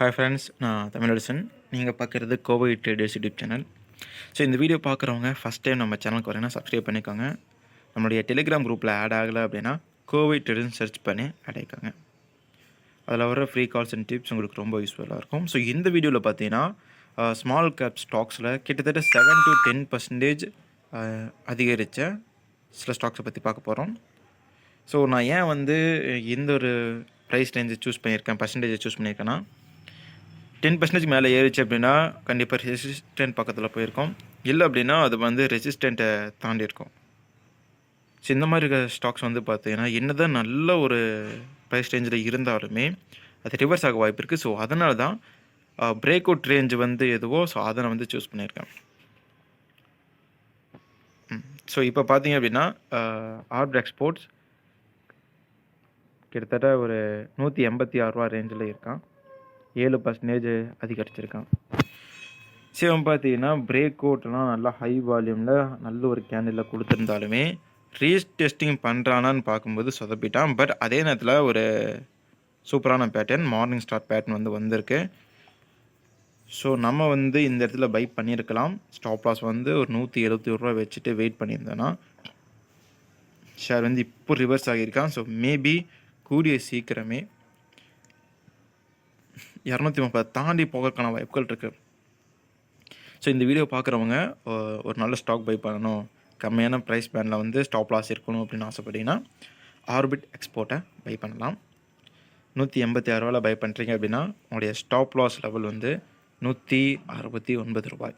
Hi friends, நான் தமிழரசன். நீங்கள் பார்க்குறது Kovai traders YouTube channel. So இந்த வீடியோ பார்க்குறவங்க ஃபஸ்ட் டைம் நம்ம சேனலுக்கு வரீங்கன்னா சப்ஸ்கிரைப் பண்ணிக்கோங்க. நம்மளுடைய டெலிகிராம் குரூப்பில் ஆட் ஆகலை அப்படின்னா கோவை ட்ரேடர்ஸ் சர்ச் பண்ணி ஆட் ஆகிக்கோங்க. அதில் வர ஃப்ரீ கால்ஸ் அண்ட் டிப்ஸ் உங்களுக்கு ரொம்ப யூஸ்ஃபுல்லாக இருக்கும். ஸோ இந்த வீடியோவில் பார்த்தீங்கன்னா ஸ்மால் கேப் ஸ்டாக்ஸில் கிட்டத்தட்ட 7 to 10% அதிகரித்த சில ஸ்டாக்ஸை பற்றி பார்க்க போகிறோம். ஸோ நான் ஏன் இந்த ஒரு ப்ரைஸ் ரேஞ்சை சூஸ் பண்ணியிருக்கேன், பர்சன்டேஜை சூஸ் பண்ணியிருக்கேன்னா 10% மேலே ஏறிச்சு அப்படின்னா கண்டிப்பாக ரெசிஸ்டன்ட் பக்கத்தில் போயிருக்கோம். இல்லை அப்படின்னா அது ரெசிஸ்டண்ட்டை தாண்டி இருக்கும். ஸோ இந்த மாதிரி இருக்க ஸ்டாக்ஸ் பார்த்தீங்கன்னா என்ன தான் நல்ல ஒரு ப்ரைஸ் ரேஞ்சில் இருந்தாலுமே அது ரிவர்ஸ் ஆக வாய்ப்பு இருக்குது. ஸோ அதனால தான் பிரேக் அவுட் ரேஞ்ச் எதுவோ ஸோ அதை நான் சூஸ் பண்ணியிருக்கேன். ஸோ இப்போ பார்த்தீங்க அப்படின்னா ஆர்டர் எக்ஸ்போர்ட்ஸ் கிட்டத்தட்ட ஒரு 186 ரூபா ரேஞ்சில் இருக்கான். 7% அதிகரிச்சிருக்கான். சிவன் பார்த்தீங்கன்னா பிரேக் அவுட்லாம் நல்லா ஹை வால்யூமில் நல்ல ஒரு கேண்டில் கொடுத்துருந்தாலுமே ரீடெஸ்டிங் பண்ணுறானான்னு பார்க்கும்போது சொதப்பிட்டான். பட் அதே நேரத்தில் ஒரு சூப்பரான பேட்டர்ன், மார்னிங் ஸ்டார் பேட்டர்ன் வந்திருக்கு. ஸோ நம்ம இந்த இடத்துல பை பண்ணியிருக்கலாம். ஸ்டாப் லாஸ் ஒரு 171 ரூபா வச்சுட்டு வெயிட் பண்ணியிருந்தேன்னா ஷேர் இப்போ ரிவர்ஸ் ஆகியிருக்கான். ஸோ மேபி கூடிய சீக்கிரமே 230 தாண்டி போகிறதுக்கான வாய்ப்புகள் இருக்குது. ஸோ இந்த வீடியோ பார்க்குறவங்க ஒரு நல்ல ஸ்டாக் பை பண்ணணும், கம்மியான ப்ரைஸ் பேண்டில் ஸ்டாப் லாஸ் இருக்கணும் அப்படின்னு ஆசைப்பட்டீங்கன்னா ஆர்பிட் எக்ஸ்போர்ட்டை பை பண்ணலாம். 186 ரூபாயில் பை பண்ணுறீங்க அப்படின்னா உங்களுடைய ஸ்டாப் லாஸ் லெவல் 169 ரூபாய்.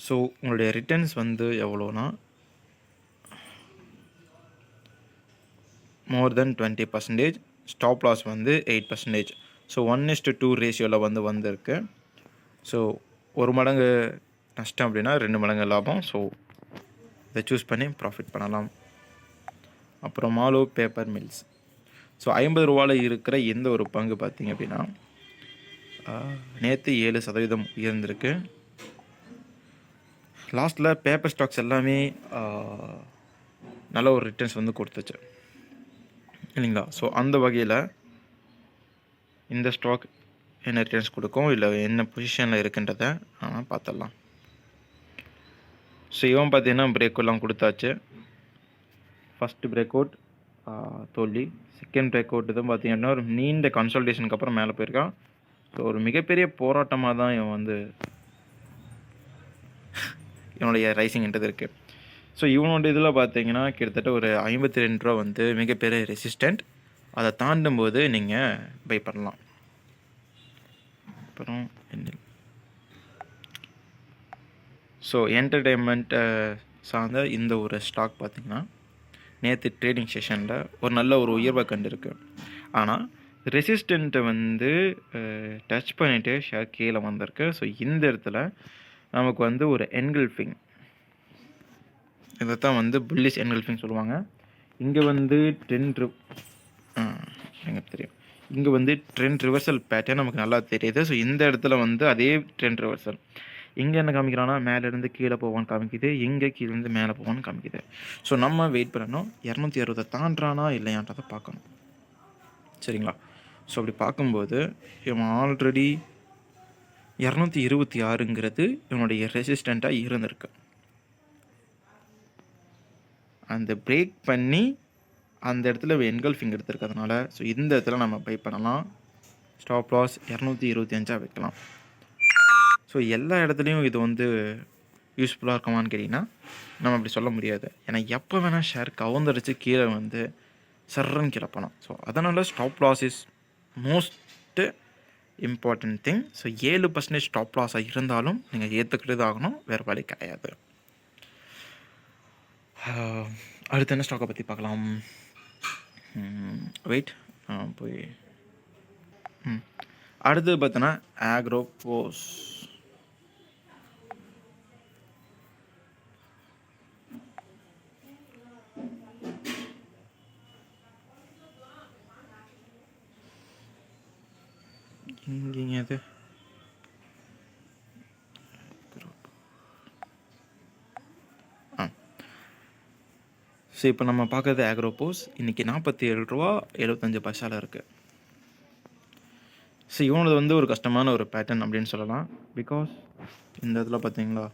ஸோ உங்களுடைய ரிட்டர்ன்ஸ் எவ்வளோனா more than 20%. Stop loss 8%. So 1:2 ரேஷியோவில் வந்திருக்கு. ஸோ 1 மடங்கு நஷ்டம் அப்படின்னா 2 மடங்கு லாபம். ஸோ இதை சூஸ் பண்ணி ப்ராஃபிட் பண்ணலாம். அப்புறம் மாலோ பேப்பர் மில்ஸ். ஸோ 50 ரூபாயில் இருக்கிற எந்த ஒரு பங்கு பார்த்திங்க அப்படின்னா நேற்று 7% உயர்ந்திருக்கு. லாஸ்ட்டில் பேப்பர் ஸ்டாக்ஸ் எல்லாமே நல்ல ஒரு ரிட்டர்ன்ஸ் கொடுத்துச்சு இல்லைங்களா. ஸோ அந்த வகையில் இந்த ஸ்டாக் என்ன ரிட்டர்ன்ஸ் கொடுக்கும், இல்லை என்ன பொசிஷனில் இருக்குன்றதை நாம் பார்த்துடலாம். ஸோ இவன் பார்த்தீங்கன்னா பிரேக் அவுட்லாம் கொடுத்தாச்சு. ஃபஸ்ட்டு பிரேக் அவுட் தோல்வி. செகண்ட் பிரேக் அவுட் இதுவும் பார்த்தீங்கன்னா ஒரு நீண்ட கன்சல்டேஷனுக்கு அப்புறம் மேலே போயிருக்கான். ஸோ ஒரு மிகப்பெரிய போராட்டமாக தான் இவன் இவனுடைய ரைசிங்ன்றது இருக்குது. ஸோ இவனோட இதில் பார்த்தீங்கன்னா கிட்டத்தட்ட ஒரு 52 ரூபா மிகப்பெரிய ரெசிஸ்டண்ட். அதை தாண்டும் போது நீங்கள் பை பண்ணலாம். அப்புறம் ஸோ என்டர்டெயின்மெண்ட்டை சார்ந்த இந்த ஒரு ஸ்டாக் பார்த்திங்கன்னா நேற்று ட்ரேடிங் செஷனில் ஒரு நல்ல ஒரு உயர்வை கண்டிருக்கு. ஆனால் ரெசிஸ்டண்ட்டை டச் பண்ணிவிட்டு ஷேர் கீழே வந்திருக்கு. ஸோ இந்த இடத்துல நமக்கு ஒரு என்கல்ஃபிங், இதை தான் புல்லிஷ் என்கல்ஃபிங் சொல்லுவாங்க. இங்கே எனக்கு தெரியும், இங்கே ட்ரெண்ட் ரிவர்சல் பேட்டர்ன் நமக்கு நல்லா தெரியுது. ஸோ இந்த இடத்துல அதே ட்ரெண்ட் ரிவர்சல் இங்கே என்ன காமிக்கிறான்னா மேலேருந்து கீழே போவான்னு காமிக்குது, இங்கே கீழேருந்து மேலே போவான்னு காமிக்குது. ஸோ நம்ம வெயிட் பண்ணணும், 260 தாண்டானா இல்லையான்றதை பார்க்கணும். சரிங்களா. ஸோ அப்படி பார்க்கும்போது இவன் ஆல்ரெடி 226ங்கிறது இவனுடைய ரெசிஸ்டண்ட்டாக இருந்திருக்கு. அந்த பிரேக் பண்ணி அந்த இடத்துல என்கல்ஃபிங் எடுத்துருக்கிறதுனால ஸோ இந்த இடத்துல நம்ம பை பண்ணலாம். ஸ்டாப் லாஸ் 225 வைக்கலாம். ஸோ எல்லா இடத்துலையும் இது யூஸ்ஃபுல்லாக இருக்குமான்னு கேட்டிங்கன்னா நம்ம அப்படி சொல்ல முடியாது. ஏன்னா எப்போ வேணால் ஷேர் கவுந்தரிச்சு கீழே சர்றன்னு கீழே போனோம். ஸோ அதனால் stop loss is most important thing. So 7% stop லாஸாக இருந்தாலும் நீங்கள் ஏற்றுக்கிட்டு ஆகணும், வேறு வழி கிடையாது. அடுத்து என்ன ஸ்டாக்கை பற்றி பார்க்கலாம். வெயிட் போய் அடுத்து பார்த்தோன்னா ஆக்ரோபோஸ். இங்கே அது ஸோ இப்போ நம்ம பார்க்குறது ஆக்ரோபோஸ். இன்றைக்கி 47 ரூபா 75 பைசாவில் இருக்குது. ஸோ இவனது வந்து ஒரு கஷ்டமான ஒரு பேட்டர்ன் அப்படின்னு சொல்லலாம். பிகாஸ் இந்த இடத்துல பார்த்தீங்களா,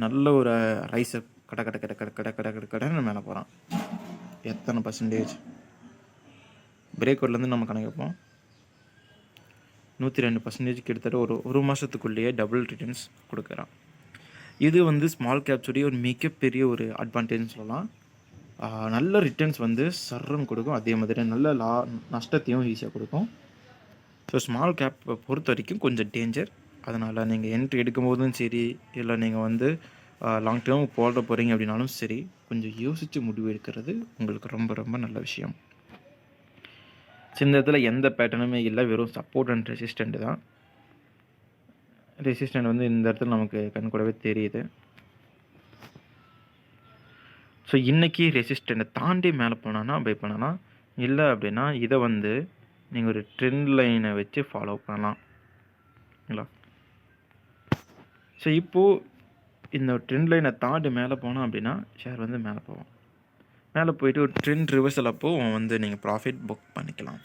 நல்ல ஒரு ரைஸை கட கட கட கட கட கட கட கடன்னு மேலே போகிறான். எத்தனை பர்சன்டேஜ் பிரேக் அவுட்லேருந்து நம்ம கணக்கு வைப்போம். 102% கிட்டத்தட்ட ஒரு மாதத்துக்குள்ளேயே டபுள் ரிட்டர்ன்ஸ் கொடுக்குறான். இது வந்து ஸ்மால் கேப்ஸுடைய ஒரு மிகப்பெரிய ஒரு அட்வான்டேஜ்னு சொல்லலாம். நல்ல ரிட்டர்ன்ஸ் வந்து சர்றன்னு கொடுக்கும். அதே மாதிரி நல்ல நஷ்டத்தையும் ஈஸியாக கொடுக்கும். ஸோ ஸ்மால் கேப்பை பொறுத்த வரைக்கும் கொஞ்சம் டேஞ்சர். அதனால் நீங்கள் என்ட்ரி எடுக்கும்போதும் சரி, இல்லை நீங்கள் வந்து லாங் டேர்ம் போட போகிறீங்க அப்படின்னாலும் சரி, கொஞ்சம் யோசித்து முடிவு எடுக்கிறது உங்களுக்கு ரொம்ப ரொம்ப நல்ல விஷயம். ஸோ இந்த இடத்துல எந்த பேட்டர்னுமே இல்லை, வெறும் சப்போர்ட் அண்ட் ரெசிஸ்டண்ட் தான். ரெசிஸ்டண்ட் வந்து இந்த இடத்துல நமக்கு கண் கூடவே தெரியுது. ஸோ இன்றைக்கி ரெசிஸ்டண்ட்டை தாண்டி மேலே போனான்னா பை பண்ணலாம். இல்லை அப்படின்னா இதை வந்து நீங்கள் ஒரு ட்ரெண்ட் லைனை வச்சு ஃபாலோ பண்ணலாம். இல்லைங்களா? ஸோ இப்போது இந்த ட்ரெண்ட் லைனை தாண்டி மேலே போனோம் அப்படின்னா ஷேர் வந்து மேலே போவோம். மேலே போயிட்டு ஒரு ட்ரெண்ட் ரிவர்சல் அப்போது வந்து நீங்கள் ப்ராஃபிட் புக் பண்ணிக்கலாம்.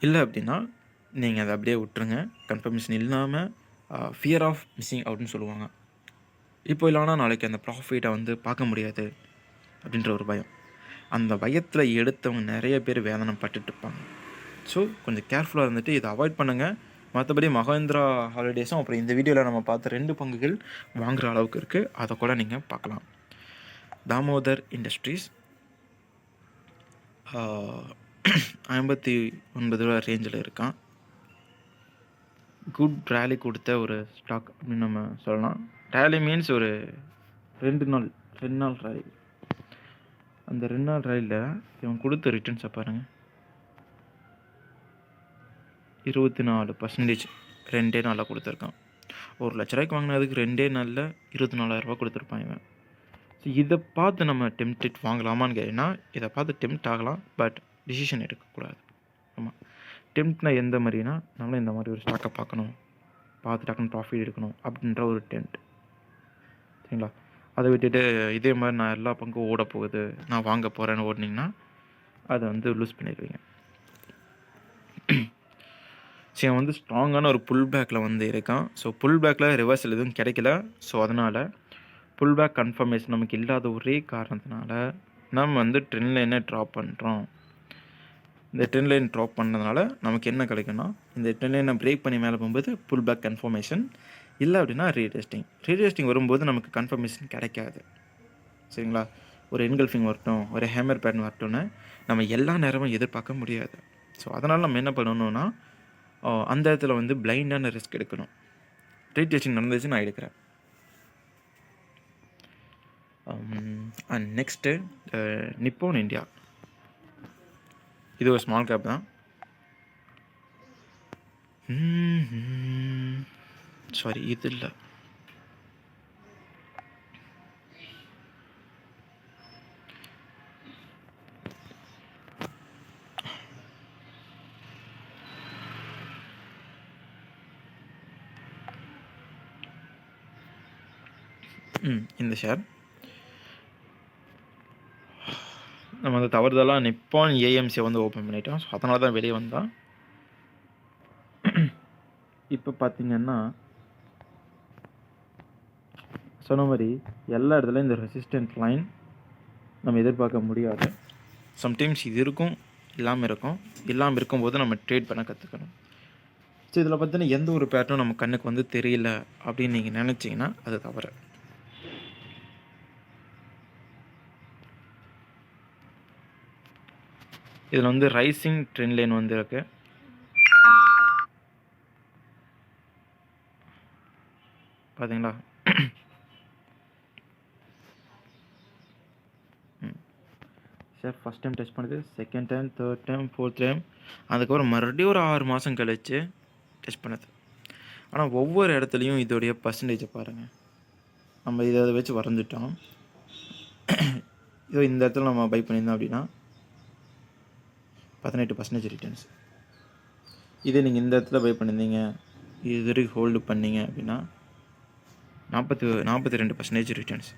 இல்லை அப்படின்னா நீங்கள் அதை அப்படியே விட்டுருங்க. கன்ஃபர்மேஷன் இல்லாமல் ஃபியர் ஆஃப் மிஸ்ஸிங் அவுட்னு சொல்லுவாங்க. இப்போ இல்லைனா நாளைக்கு அந்த ப்ராஃபிட்டை வந்து பார்க்க முடியாது அப்படின்ற ஒரு பயம். அந்த பயத்தில் எடுத்தவங்க நிறைய பேர் வேதனை பட்டுட்டு இருப்பாங்க. ஸோ கொஞ்சம் கேர்ஃபுல்லாக இருந்துட்டு இதை அவாய்ட் பண்ணுங்கள். மற்றபடி மஹேந்திரா ஹாலிடேஸும் அப்புறம் இந்த வீடியோவில் நம்ம பார்த்த 2 பங்குகள் வாங்குகிற அளவுக்கு இருக்குது. அதை கூட நீங்கள் பார்க்கலாம். தாமோதர் இண்டஸ்ட்ரீஸ் 59 ரூபா ரேஞ்சில் இருக்கான். குட் ரேலி கொடுத்த ஒரு ஸ்டாக் அப்படின்னு நம்ம சொல்லலாம். ரேலி மீன்ஸ் ஒரு 2 நாள் ரேலி. அந்த 2 நாள் ரேலியில் இவன் கொடுத்த ரிட்டர்ன்ஸை பாருங்கள். 24% 2 நாளில் கொடுத்துருக்கான். 1 லட்ச ரூபாய்க்கு வாங்கினதுக்கு 2 நாளில் 24,000 ரூபா கொடுத்துருப்பான் இவன். ஸோ இதை பார்த்து நம்ம டெம்ப்டட் வாங்கலாமான்னு கேட்டிங்கன்னா இதை பார்த்து டெம்ப்ட் ஆகலாம், பட் டிசிஷன் எடுக்கக்கூடாது. ஆமாம், டெம்ப்ட்னா எந்த மாதிரினா, நம்மளும் இந்த மாதிரி ஒரு ஸ்டாக்கை பார்க்கணும், பார்த்து டக்குன்னு ப்ராஃபிட் எடுக்கணும் அப்படின்ற ஒரு டெம்ப்ட். சரிங்களா? அதை விட்டுட்டு இதே மாதிரி நான் எல்லா பங்கும் ஓட போகுது, நான் வாங்க போகிறேன்னு ஓடினீங்கன்னா அதை வந்து லூஸ் பண்ணிடுவீங்க. சரி, அவன் வந்து ஸ்ட்ராங்கான ஒரு புல் பேக்கில் வந்து இருக்கான். ஸோ புல் பேக்கில் ரிவர்சல் எதுவும் கிடைக்கல. ஸோ அதனால் புல் பேக் கன்ஃபர்மேஷன் நமக்கு இல்லாத ஒரே காரணத்தினால நம்ம வந்து ட்ரெண்ட் லைனை ட்ராப் பண்ணுறோம். இந்த ட்ரெண்ட் லைன் ட்ராப் பண்ணதுனால நமக்கு என்ன கிடைக்குன்னா, இந்த ட்ரெண்ட் லைனை பிரேக் பண்ணி மேலே போகும்போது புல் பேக் கன்ஃபர்மேஷன், இல்லை அப்படின்னா ரீடெஸ்டிங் வரும்போது நமக்கு கன்ஃபர்மேஷன் கிடைக்காது. சரிங்களா? ஒரு என்கல்ஃபிங் வரட்டும், ஒரு ஹேமர் பேட்டர்ன் வரட்டும்னு நம்ம எல்லா நேரமும் எதிர்பார்க்க முடியாது. ஸோ அதனால் நம்ம என்ன பண்ணணும்னா, அந்த இடத்துல வந்து பிளைண்டான ரிஸ்க் எடுக்கணும். ரீடெஸ்டிங் நடந்துச்சு, நான் எடுக்கிறேன். And next Nippon India. இது ஒரு ஸ்மால் கேப் தான். சாரி, இது இல்லை. இந்த ஷேர் நம்ம வந்து தவறுதலாக நிப்பான் ஏஎம்சியை வந்து ஓப்பன் பண்ணிட்டோம். ஸோ அதனால தான் வெளியே வந்தான். இப்போ பார்த்திங்கன்னா சொன்ன மாதிரி எல்லா இடத்துலையும் இந்த ரெசிஸ்டன்ட் லைன் நம்ம எதிர்பார்க்க முடியாது. சம்டைம்ஸ் இது இருக்கும், இல்லாமல் இருக்கும். இல்லாமல் இருக்கும்போது நம்ம ட்ரேட் பண்ண கற்றுக்கணும். ஸோ இதில் பார்த்தீங்கன்னா எந்த ஒரு பேட்டர்னும் நம்ம கண்ணுக்கு வந்து தெரியல அப்படின்னு நீங்கள் நினச்சிங்கன்னா அது தவறு. இதில் வந்து ரைசிங் ட்ரெண்ட் லைன் வந்து இருக்கு. பார்த்தீங்களா? சார் ஃபஸ்ட் டைம் டெஸ்ட் பண்ணுது, second time, third time, fourth time, அதுக்கப்புறம் மறுபடியும் ஒரு 6 மாதம் கழிச்சு டெஸ்ட் பண்ணுது. ஆனால் ஒவ்வொரு இடத்துலையும் இதோடைய பர்சன்டேஜை பாருங்கள். நம்ம இதை வச்சு வரைஞ்சிட்டோம். இதோ இந்த இடத்துல நம்ம பை பண்ணியிருந்தோம் அப்படின்னா 18% ரிட்டர்ன்ஸ். இதே நீங்கள் இந்த இடத்துல பை பண்ணியிருந்தீங்க, இது வரைக்கும் ஹோல்டு பண்ணீங்க அப்படின்னா 42% ரிட்டர்ன்ஸ்.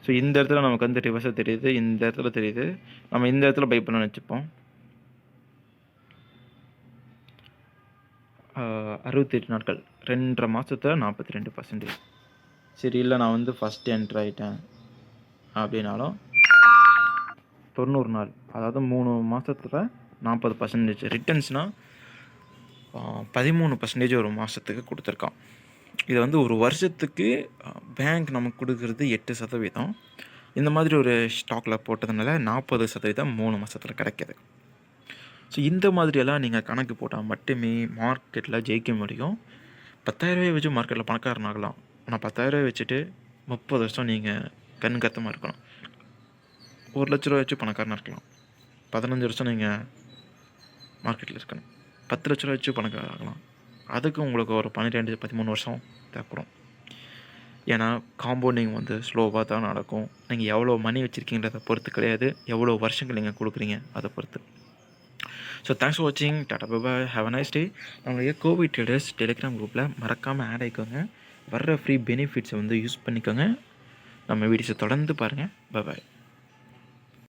ஸோ இந்த இடத்துல நமக்கு வந்து ரிவர்ஸாக தெரியுது, இந்த இடத்துல தெரியுது. நம்ம இந்த இடத்துல பை பண்ண வச்சுப்போம். 68 நாட்கள் 2.5 மாதத்துல 42%. சரி இல்லை நான் வந்து ஃபஸ்ட் என்ட்ரு ஆகிட்டேன் அப்படின்னாலும் 90 நாள், அதாவது 3 மாதத்துல 40% ரிட்டர்ன்ஸ்னால் 13% ஒரு மாதத்துக்கு கொடுத்துருக்கான். இது வந்து ஒரு வருஷத்துக்கு பேங்க் நமக்கு கொடுக்குறது 8%. இந்த மாதிரி ஒரு ஸ்டாக்கில் போட்டதுனால 40% 3 மாதத்தில் கிடைக்கிது. ஸோ இந்த மாதிரியெல்லாம் நீங்கள் கணக்கு போட்டால் மட்டுமே மார்க்கெட்டில் ஜெயிக்க முடியும். 10,000 வச்சு மார்க்கெட்டில் பணக்காரன் ஆகலாம். ஆனால் 10,000 வச்சுட்டு 30 வருஷம் நீங்கள் கண் கத்தமாக இருக்கலாம். 1,00,000 வச்சு பணக்காரனாக இருக்கலாம். 15 வருஷம் நீங்கள் மார்க்கெட்டில் இருக்கணும். 10 லட்ச ரூபா வச்சு பணக்காரன் ஆகலாம். அதுக்கு உங்களுக்கு ஒரு 12-13 வருஷம் தேவைப்படும். ஏன்னா காம்பவுண்டிங் வந்து ஸ்லோவாக தான் நடக்கும். நீங்கள் எவ்வளோ மணி வச்சுருக்கீங்கிறத பொறுத்து கிடையாது, எவ்வளோ வருஷங்கள் நீங்கள் கொடுக்குறீங்க அதை பொறுத்து. ஸோ தேங்க்ஸ் ஃபார் வாட்சிங். Tata bye, have a nice day. நம்மளுடைய கோவிட் ட்ரேடர்ஸ் டெலிகிராம் குரூப்பில் மறக்காமல் ஆட் ஆகிக்கோங்க. வர்ற ஃப்ரீ பெனிஃபிட்ஸை வந்து யூஸ் பண்ணிக்கோங்க. நம்ம வீடியோஸை தொடர்ந்து பாருங்கள். பை.